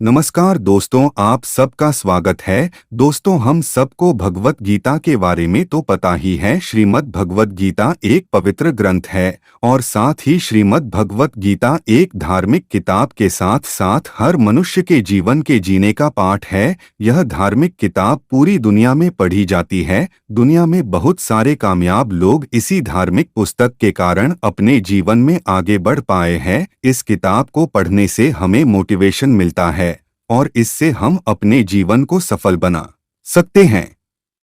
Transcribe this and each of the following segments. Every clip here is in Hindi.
नमस्कार दोस्तों, आप सबका स्वागत है। दोस्तों, हम सबको भगवत गीता के बारे में तो पता ही है। श्रीमद् भगवत गीता एक पवित्र ग्रंथ है और साथ ही श्रीमद् भगवत गीता एक धार्मिक किताब के साथ साथ हर मनुष्य के जीवन के जीने का पाठ है। यह धार्मिक किताब पूरी दुनिया में पढ़ी जाती है। दुनिया में बहुत सारे कामयाब लोग इसी धार्मिक पुस्तक के कारण अपने जीवन में आगे बढ़ पाए हैं। इस किताब को पढ़ने से हमें मोटिवेशन मिलता है और इससे हम अपने जीवन को सफल बना सकते हैं।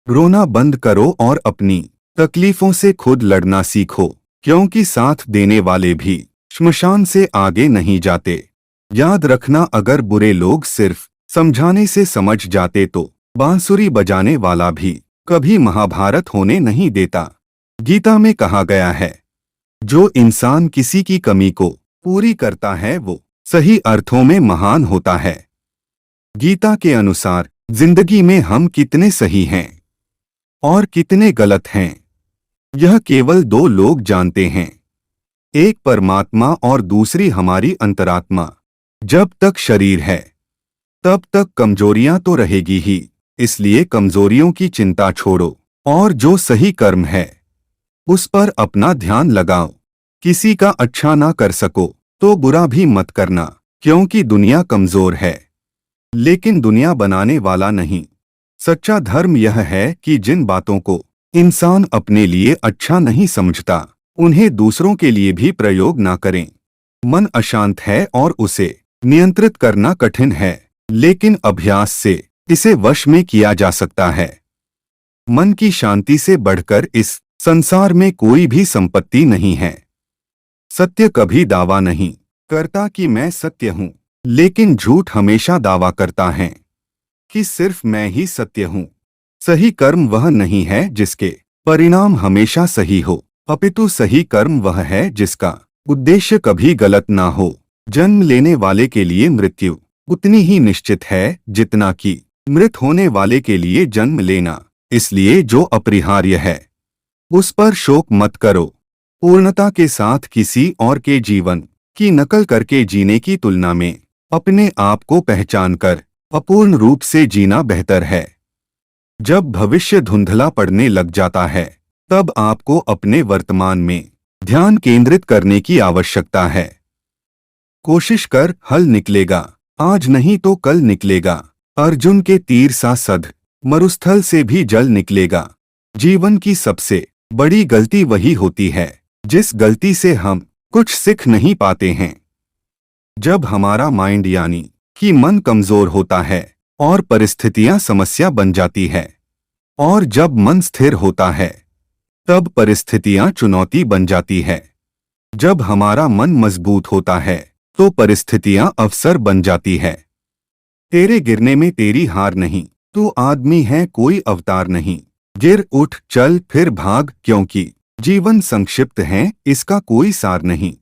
रोना बंद करो और अपनी तकलीफों से खुद लड़ना सीखो, क्योंकि साथ देने वाले भी श्मशान से आगे नहीं जाते। याद रखना, अगर बुरे लोग सिर्फ समझाने से समझ जाते तो बांसुरी बजाने वाला भी कभी महाभारत होने नहीं देता। गीता में कहा गया है, जो इंसान किसी की कमी को पूरी करता है वो सही अर्थों में महान होता है। गीता के अनुसार जिंदगी में हम कितने सही हैं और कितने गलत हैं, यह केवल दो लोग जानते हैं, एक परमात्मा और दूसरी हमारी अंतरात्मा। जब तक शरीर है तब तक कमजोरियां तो रहेगी ही, इसलिए कमजोरियों की चिंता छोड़ो और जो सही कर्म है उस पर अपना ध्यान लगाओ। किसी का अच्छा ना कर सको तो बुरा भी मत करना, क्योंकि दुनिया कमजोर है लेकिन दुनिया बनाने वाला नहीं। सच्चा धर्म यह है कि जिन बातों को इंसान अपने लिए अच्छा नहीं समझता उन्हें दूसरों के लिए भी प्रयोग ना करें। मन अशांत है और उसे नियंत्रित करना कठिन है, लेकिन अभ्यास से इसे वश में किया जा सकता है। मन की शांति से बढ़कर इस संसार में कोई भी संपत्ति नहीं है। सत्य कभी दावा नहीं करता कि मैं सत्य हूं, लेकिन झूठ हमेशा दावा करता है कि सिर्फ मैं ही सत्य हूं। सही कर्म वह नहीं है जिसके परिणाम हमेशा सही हो, अपितु सही कर्म वह है जिसका उद्देश्य कभी गलत ना हो। जन्म लेने वाले के लिए मृत्यु उतनी ही निश्चित है जितना कि मृत होने वाले के लिए जन्म लेना, इसलिए जो अपरिहार्य है उस पर शोक मत करो। पूर्णता के साथ किसी और के जीवन की नकल करके जीने की तुलना में अपने आप को पहचानकर अपूर्ण रूप से जीना बेहतर है। जब भविष्य धुंधला पड़ने लग जाता है तब आपको अपने वर्तमान में ध्यान केंद्रित करने की आवश्यकता है। कोशिश कर, हल निकलेगा, आज नहीं तो कल निकलेगा। अर्जुन के तीर सा सध मरुस्थल से भी जल निकलेगा। जीवन की सबसे बड़ी गलती वही होती है जिस गलती से हम कुछ सीख नहीं पाते हैं। जब हमारा माइंड यानी कि मन कमजोर होता है और परिस्थितियां समस्या बन जाती है, और जब मन स्थिर होता है तब परिस्थितियां चुनौती बन जाती है। जब हमारा मन मजबूत होता है तो परिस्थितियां अवसर बन जाती है। तेरे गिरने में तेरी हार नहीं, तू आदमी है कोई अवतार नहीं। गिर उठ चल फिर भाग, क्योंकि जीवन संक्षिप्त है, इसका कोई सार नहीं।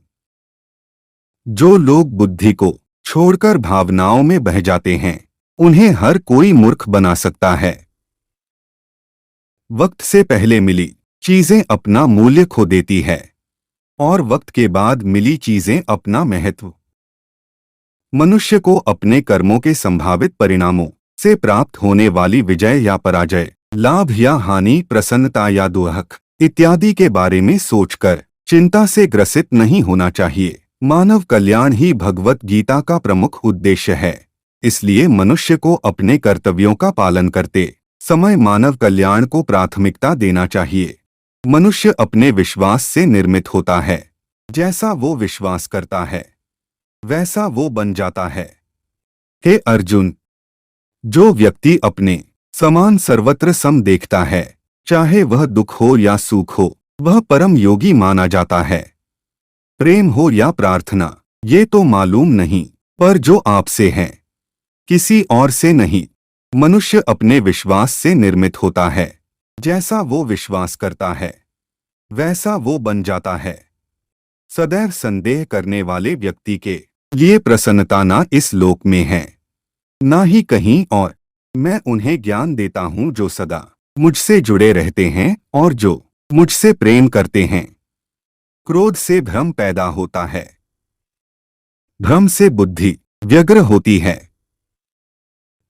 जो लोग बुद्धि को छोड़कर भावनाओं में बह जाते हैं उन्हें हर कोई मूर्ख बना सकता है। वक्त से पहले मिली चीजें अपना मूल्य खो देती है और वक्त के बाद मिली चीजें अपना महत्व। मनुष्य को अपने कर्मों के संभावित परिणामों से प्राप्त होने वाली विजय या पराजय, लाभ या हानि, प्रसन्नता या दुख इत्यादि के बारे में सोचकर चिंता से ग्रसित नहीं होना चाहिए। मानव कल्याण ही भगवत गीता का प्रमुख उद्देश्य है, इसलिए मनुष्य को अपने कर्तव्यों का पालन करते समय मानव कल्याण को प्राथमिकता देना चाहिए। मनुष्य अपने विश्वास से निर्मित होता है। जैसा वो विश्वास करता है वैसा वो बन जाता है। हे अर्जुन, जो व्यक्ति अपने समान सर्वत्र सम देखता है, चाहे वह दुख हो या सुख हो, वह परम योगी माना जाता है। प्रेम हो या प्रार्थना ये तो मालूम नहीं, पर जो आपसे है किसी और से नहीं। मनुष्य अपने विश्वास से निर्मित होता है। जैसा वो विश्वास करता है वैसा वो बन जाता है। सदैव संदेह करने वाले व्यक्ति के लिए प्रसन्नता ना इस लोक में है ना ही कहीं और। मैं उन्हें ज्ञान देता हूँ जो सदा मुझसे जुड़े रहते हैं और जो मुझसे प्रेम करते हैं। क्रोध से भ्रम पैदा होता है, भ्रम से बुद्धि व्यग्र होती है।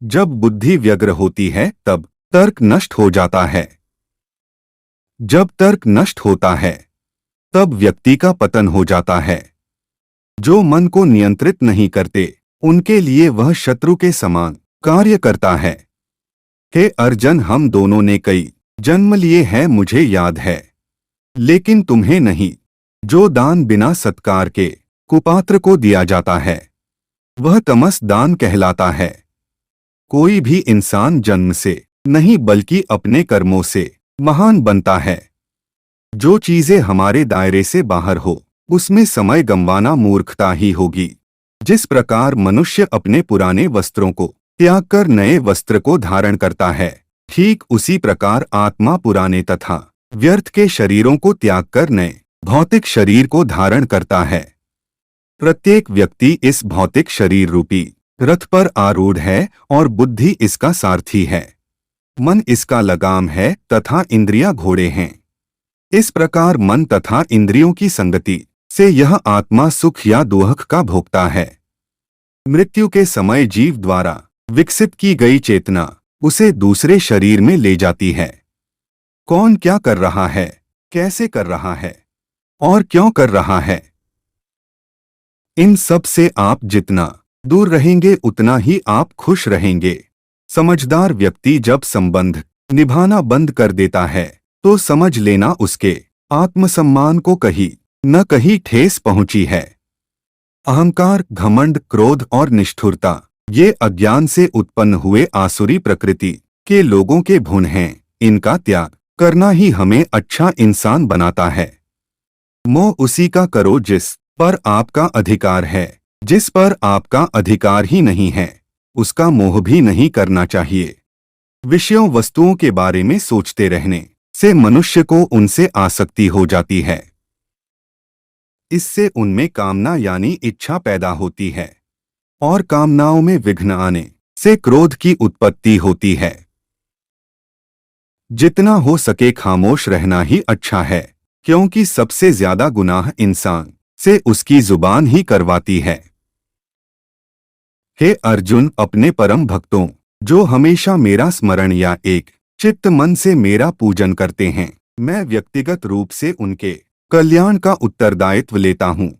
जब बुद्धि व्यग्र होती है तब तर्क नष्ट हो जाता है। जब तर्क नष्ट होता है तब व्यक्ति का पतन हो जाता है। जो मन को नियंत्रित नहीं करते उनके लिए वह शत्रु के समान कार्य करता है। हे अर्जुन, हम दोनों ने कई जन्म लिए हैं, मुझे याद है, लेकिन तुम्हें नहीं। जो दान बिना सत्कार के कुपात्र को दिया जाता है वह तमस दान कहलाता है। कोई भी इंसान जन्म से नहीं बल्कि अपने कर्मों से महान बनता है। जो चीजें हमारे दायरे से बाहर हो उसमें समय गंवाना मूर्खता ही होगी। जिस प्रकार मनुष्य अपने पुराने वस्त्रों को त्याग कर नए वस्त्र को धारण करता है, ठीक उसी प्रकार आत्मा पुराने तथा व्यर्थ के शरीरों को त्याग कर नए भौतिक शरीर को धारण करता है। प्रत्येक व्यक्ति इस भौतिक शरीर रूपी रथ पर आरूढ़ है और बुद्धि इसका सारथी है। मन इसका लगाम है तथा इंद्रियां घोड़े हैं। इस प्रकार मन तथा इंद्रियों की संगति से यह आत्मा सुख या दुख का भोगता है। मृत्यु के समय जीव द्वारा विकसित की गई चेतना उसे दूसरे शरीर में ले जाती है। कौन क्या कर रहा है, कैसे कर रहा है और क्यों कर रहा है, इन सब से आप जितना दूर रहेंगे उतना ही आप खुश रहेंगे। समझदार व्यक्ति जब संबंध निभाना बंद कर देता है तो समझ लेना उसके आत्मसम्मान को कहीं न कहीं ठेस पहुंची है। अहंकार, घमंड, क्रोध और निष्ठुरता ये अज्ञान से उत्पन्न हुए आसुरी प्रकृति के लोगों के गुण हैं। इनका त्याग करना ही हमें अच्छा इंसान बनाता है। मोह उसी का करो जिस पर आपका अधिकार है। जिस पर आपका अधिकार ही नहीं है उसका मोह भी नहीं करना चाहिए। विषयों वस्तुओं के बारे में सोचते रहने से मनुष्य को उनसे आसक्ति हो जाती है। इससे उनमें कामना यानी इच्छा पैदा होती है और कामनाओं में विघ्न आने से क्रोध की उत्पत्ति होती है। जितना हो सके खामोश रहना ही अच्छा है, क्योंकि सबसे ज्यादा गुनाह इंसान से उसकी जुबान ही करवाती है। हे अर्जुन, अपने परम भक्तों जो हमेशा मेरा स्मरण या एक चित्त मन से मेरा पूजन करते हैं, मैं व्यक्तिगत रूप से उनके कल्याण का उत्तरदायित्व लेता हूँ।